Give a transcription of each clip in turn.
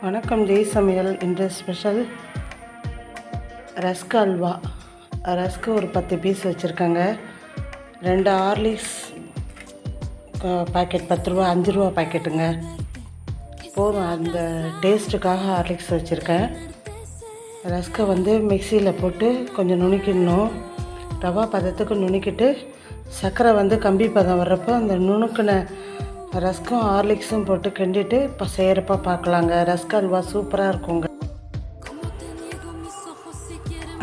வணக்கம் ஜெய் சமையல். இன்று ஸ்பெஷல் ரஸ்க் அல்வா. ரஸ்க்கு ஒரு 10 பீஸ் வச்சுருக்கேங்க. 2 ஹார்லிக்ஸ் பாக்கெட் 10 ரூபா 5 ரூபா பாக்கெட்டுங்க போதும். அந்த டேஸ்ட்டுக்காக ஹார்லிக்ஸ் வச்சுருக்கேன். ரஸ்க்கை மிக்சியில் போட்டு கொஞ்சம் நுணுக்கிடணும். ரவா பதத்துக்கு நுணுக்கிட்டு சர்க்கரை கம்பி பதம் வர்றப்போ அந்த நுணுக்கின ரஸ்க்கும் ஹார்லிக்ஸும் போட்டு கிண்டிட்டு இப்போ செய்கிறப்ப பார்க்கலாங்க. ரஸ்க் அல்வா சூப்பராக இருக்குங்க.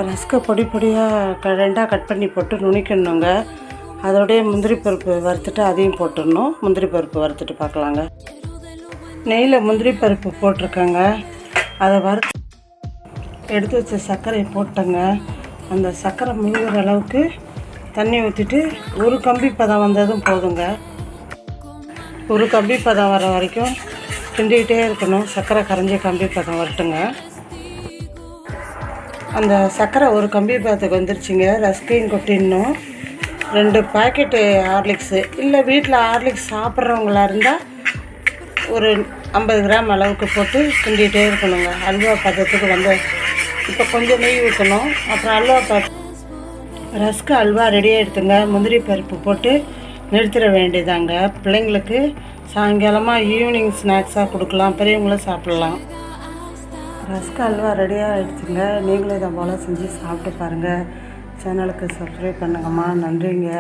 ரஸ்க்கை பொடி பொடியாக 2ஆக கட் பண்ணி போட்டு நுணுக்கிடணுங்க. அதோடைய முந்திரி பருப்பு வறுத்துட்டு அதையும் போட்டுடணும். முந்திரி பருப்பு வறுத்துட்டு பார்க்கலாங்க. நெய்யில் முந்திரி பருப்பு போட்டிருக்கேங்க. அதை வறுத்து எடுத்து வச்ச சர்க்கரையை போட்டேங்க. அந்த சர்க்கரை முழுகிற அளவுக்கு தண்ணி ஊற்றிட்டு ஒரு கம்பி பதம் வந்ததும் போதுங்க. ஒரு கம்பி பதம் வர வரைக்கும் கிண்டிக்கிட்டே இருக்கணும். சர்க்கரை கரைஞ்சி கம்பி பதம் வரட்டுங்க. அந்த சர்க்கரை ஒரு கம்பி பதத்துக்கு வந்துருச்சுங்க. ரஸ்கையும் கொட்டிடணும். 2 பாக்கெட்டு ஹார்லிக்ஸு இல்லை வீட்டில் ஹார்லிக்ஸ் சாப்பிட்றவங்களா இருந்தால் ஒரு 50 கிராம் அளவுக்கு போட்டு கிண்டிகிட்டே இருக்கணுங்க. அல்வா பதத்துக்கு இப்போ கொஞ்சம் நெய் ஊற்றணும். அப்புறம் அல்வா ரஸ்க்கு அல்வா ரெடியாக எடுத்துங்க. முந்திரி பருப்பு போட்டு நிறுத்திட வேண்டியதாங்க. பிள்ளைங்களுக்கு சாயங்காலமாக ஈவினிங் ஸ்நாக்ஸாக கொடுக்கலாம். பெரியவங்களும் சாப்பிட்லாம். ரஸ்க் அல்வா ரெடியாக ஆகிடுச்சுங்க. நீங்களும் இதை போல் செஞ்சு சாப்பிட்டு பாருங்கள். சேனலுக்கு சப்ஸ்கிரைப் பண்ணுங்கம்மா. நன்றிங்க.